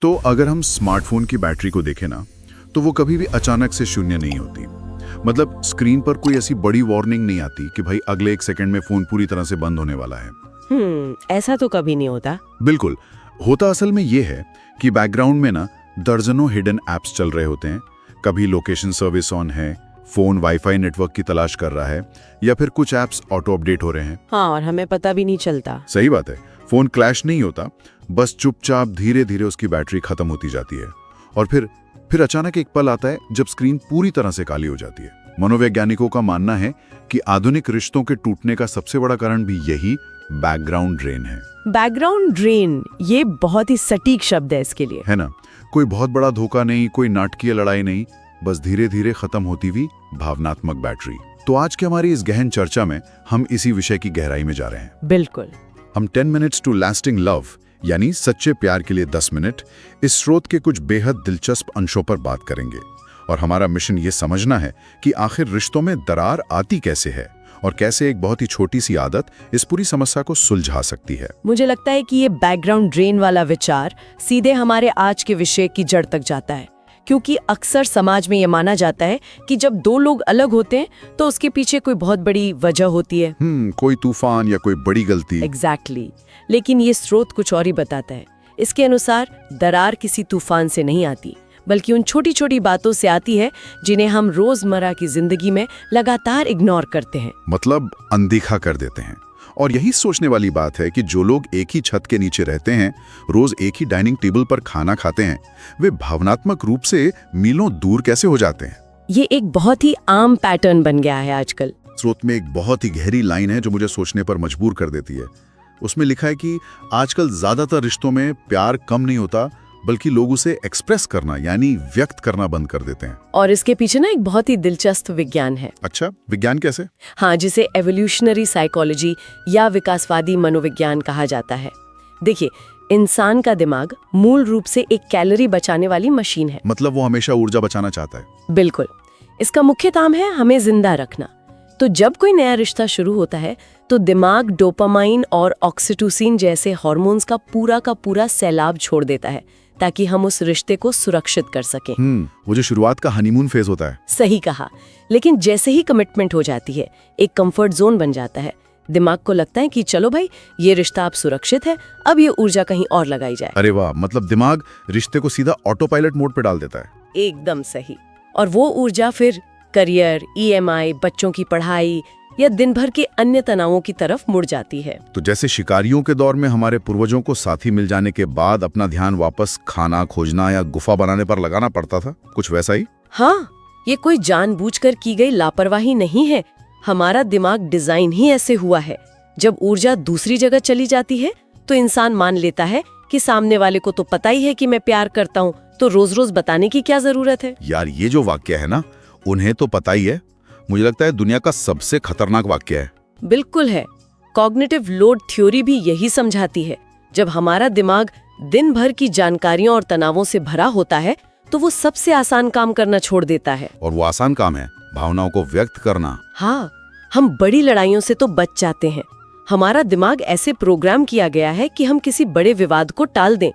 तो अगर हम स्मार्टफोन की बैटरी को देखें ना, तो वो कभी भी अचानक से शून्य नहीं होती। मतलब स्क्रीन पर कोई ऐसी बड़ी वार्निंग नहीं आती कि भाई अगले 1 सेकंड में फोन पूरी तरह से बंद होने वाला है। ऐसा तो कभी नहीं होता। बिल्कुल होता असल में ये है कि बैकग्राउंड में ना दर्जनों हिडन एप्स चल रहे होते हैं। कभी लोकेशन सर्विस ऑन है, फोन वाईफाई नेटवर्क की तलाश कर रहा है, या फिर कुछ एप्स ऑटो अपडेट हो रहे हैं। हाँ, और हमें पता भी नहीं चलता। सही बात है, फोन क्लैश नहीं होता, बस चुपचाप धीरे धीरे उसकी बैटरी खत्म होती जाती है। और फिर अचानक एक पल आता है जब स्क्रीन पूरी तरह से काली हो जाती है। मनोवैज्ञानिकों का मानना है कि आधुनिक रिश्तों के टूटने का सबसे बड़ा कारण भी यही बैकग्राउंड ड्रेन है। बैकग्राउंड ड्रेन, ये बहुत ही सटीक शब्द है इसके लिए, है ना। कोई बहुत बड़ा धोखा नहीं, कोई नाटकीय लड़ाई नहीं, बस धीरे धीरे खत्म होती हुई भावनात्मक बैटरी। तो आज की हमारी इस गहन चर्चा में हम इसी विषय की गहराई में जा रहे हैं। बिल्कुल। हम 10 मिनट्स टू लास्टिंग लव यानी सच्चे प्यार के लिए 10 मिनट इस स्रोत के कुछ बेहद दिलचस्प अंशों पर बात करेंगे। और हमारा मिशन ये समझना है कि आखिर रिश्तों में दरार आती कैसे है और कैसे एक बहुत ही छोटी सी आदत इस पूरी समस्या को सुलझा सकती है। मुझे लगता है कि ये बैकग्राउंड ड्रेन वाला विचार सीधे हमारे आज के विषय की जड़ तक जाता है, क्योंकि अक्सर समाज में ये माना जाता है कि जब दो लोग अलग होते हैं तो उसके पीछे कोई बहुत बड़ी वजह होती है। कोई तूफान या कोई बड़ी गलती। एग्जैक्टली। लेकिन ये स्रोत कुछ और ही बताता है। इसके अनुसार दरार किसी तूफान से नहीं आती, बल्कि उन छोटी छोटी बातों से आती है जिन्हें हम रोजमर्रा की जिंदगी में लगातार इग्नोर करते हैं, मतलब अनदेखा कर देते हैं। और यही सोचने वाली बात है कि जो लोग एक ही छत के नीचे रहते हैं, रोज एक ही डाइनिंग टेबल पर खाना खाते हैं, वे भावनात्मक रूप से मीलों दूर कैसे हो जाते हैं। ये एक बहुत ही आम पैटर्न बन गया है आजकल। स्रोत में एक बहुत ही गहरी लाइन है जो मुझे सोचने पर मजबूर कर देती है। उसमें लिखा है कि आजकल ज्यादातर रिश्तों में प्यार कम नहीं होता, बल्कि लोग उसे एक्सप्रेस करना यानी व्यक्त करना बंद कर देते हैं। और इसके पीछे ना एक बहुत ही दिलचस्प विज्ञान है। अच्छा, विज्ञान कैसे? हाँ, जिसे एवोल्यूशनरी साइकोलॉजी या विकासवादी मनोविज्ञान कहा जाता है। देखिए, इंसान का दिमाग मूल रूप से एक कैलोरी बचाने वाली मशीन है। मतलब वो हमेशा ऊर्जा बचाना चाहता है। बिल्कुल। इसका मुख्य काम है हमें जिंदा रखना। तो जब कोई नया रिश्ता शुरू होता है तो दिमाग डोपामाइन और ऑक्सीटोसिन जैसे हार्मोन्स का पूरा सैलाब छोड़ देता है ताकि हम उस रिश्ते को सुरक्षित कर सकें। वो जो शुरुआत का हनीमून फेज होता है। सही कहा। लेकिन जैसे ही कमिटमेंट हो जाती है, एक कंफर्ट जोन बन जाता है। दिमाग को लगता है कि चलो भाई, ये रिश्ता अब सुरक्षित है, अब ये ऊर्जा कहीं और लगाई जाए। अरे वाह, मतलब दिमाग रिश्ते को सीधा ऑटो पायलट मोड पे डाल देता है। एकदम सही। और वो ऊर्जा फिर करियर, ईएमआई, बच्चों की पढ़ाई या दिन भर के अन्य तनावों की तरफ मुड़ जाती है। तो जैसे शिकारियों के दौर में हमारे पूर्वजों को साथी मिल जाने के बाद अपना ध्यान वापस खाना खोजना या गुफा बनाने पर लगाना पड़ता था, कुछ वैसा ही। हाँ, ये कोई जानबूझकर की गई लापरवाही नहीं है। हमारा दिमाग डिजाइन ही ऐसे हुआ है। जब ऊर्जा दूसरी जगह चली जाती है तो इंसान मान लेता है कि सामने वाले को तो पता ही है कि मैं प्यार करता हूँ, तो रोज रोज बताने की क्या जरूरत है। यार, ये जो वाक्य है ना, उन्हें तो पता ही है, मुझे लगता है दुनिया का सबसे खतरनाक वाक्य है। बिल्कुल है। कॉग्निटिव लोड थ्योरी भी यही समझाती है। जब हमारा दिमाग दिन भर की जानकारियों और तनावों से भरा होता है तो वो सबसे आसान काम करना छोड़ देता है। और वो आसान काम है भावनाओं को व्यक्त करना। हाँ, हम बड़ी लड़ाइयों से तो बच जाते हैं। हमारा दिमाग ऐसे प्रोग्राम किया गया है कि हम किसी बड़े विवाद को टाल दें,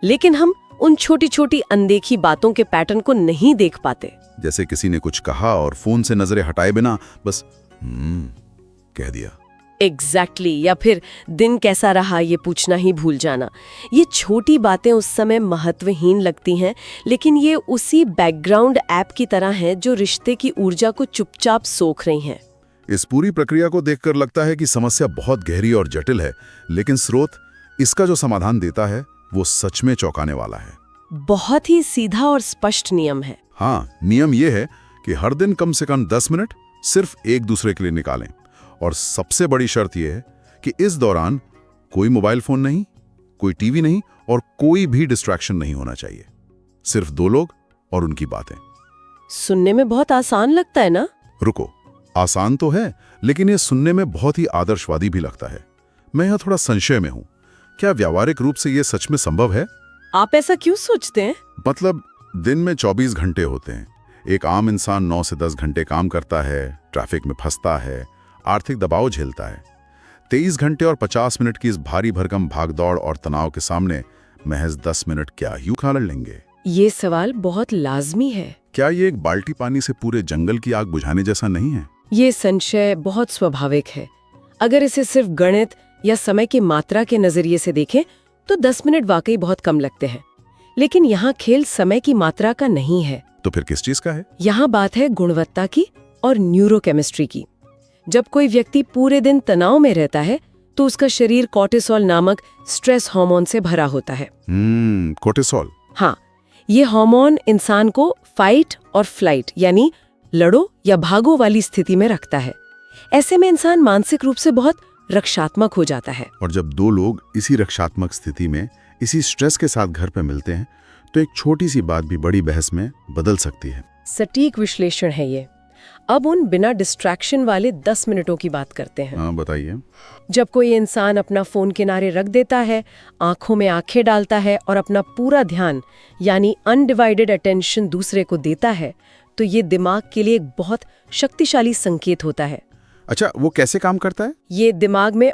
लेकिन हम उन छोटी छोटी अनदेखी बातों के पैटर्न को नहीं देख पाते। जैसे किसी ने कुछ कहा और फोन से नजरें हटाए बिना बस कह दिया। एग्जैक्टली। या फिर दिन कैसा रहा ये पूछना ही भूल जाना। ये छोटी बातें उस समय महत्वहीन लगती हैं, लेकिन ये उसी बैकग्राउंड ऐप की तरह हैं जो रिश्ते की ऊर्जा को चुपचाप सोख रही हैं। इस पूरी प्रक्रिया को देखकर लगता है कि समस्या बहुत गहरी और जटिल है, लेकिन स्रोत इसका जो समाधान देता है वो सच में चौंकाने वाला है। बहुत ही सीधा और स्पष्ट नियम है। हाँ, नियम ये है कि हर दिन कम से कम 10 मिनट सिर्फ एक दूसरे के लिए निकालें। और सबसे बड़ी शर्त यह है कि इस दौरान कोई मोबाइल फोन नहीं, कोई टीवी नहीं और कोई भी डिस्ट्रैक्शन नहीं होना चाहिए। सिर्फ 2 लोग और उनकी बातें। सुनने में बहुत आसान लगता है ना? रुको, आसान तो है, लेकिन ये सुनने में बहुत ही आदर्शवादी भी लगता है। मैं यहाँ थोड़ा संशय में हूँ। क्या व्यावहारिक रूप से ये सच में संभव है? आप ऐसा क्यों सोचते हैं? मतलब दिन में 24 घंटे होते हैं। एक आम इंसान 9 से 10 घंटे काम करता है, ट्रैफिक में फंसता है, आर्थिक दबाव झेलता है। 23 घंटे और 50 मिनट की इस भारी भरकम भागदौड़ और तनाव के सामने महज 10 मिनट क्या ही उखाड़ लेंगे? ये सवाल बहुत लाजमी है। क्या ये एक बाल्टी पानी से पूरे जंगल की आग बुझाने जैसा नहीं है? ये संशय बहुत स्वाभाविक है। अगर इसे सिर्फ गणित या समय की मात्रा के नजरिए से देखें तो 10 मिनट वाकई बहुत कम लगते हैं। लेकिन यहाँ खेल समय की मात्रा का नहीं है। तो फिर किस चीज का है? यहाँ बात है गुणवत्ता की और न्यूरोकेमिस्ट्री की। जब कोई व्यक्ति पूरे दिन तनाव में रहता है तो उसका शरीर कॉर्टिसोल नामक स्ट्रेस हार्मोन से भरा होता है। कोर्टिसोल। हाँ, ये हार्मोन इंसान को फाइट और फ्लाइट यानी लड़ो या भागो वाली स्थिति में रखता है। ऐसे में इंसान मानसिक रूप से बहुत रक्षात्मक हो जाता है। और जब दो लोग इसी रक्षात्मक स्थिति में इसी स्ट्रेस के साथ घर पर मिलते हैं तो एक छोटी सी बात भी बड़ी बहस में बदल सकती है। सटीक विश्लेषण है ये। अब उन बिना डिस्ट्रैक्शन वाले 10 मिनटों की बात करते हैं। हाँ, बताइए। जब कोई इंसान अपना फोन किनारे रख देता है, आंखों में आंखें डालता है और अपना पूरा ध्यान यानी अनडिवाइडेड अटेंशन दूसरे को देता है तो ये दिमाग के लिए एक बहुत शक्तिशाली संकेत होता है। अच्छा, वो कैसे काम करता है? ये दिमाग में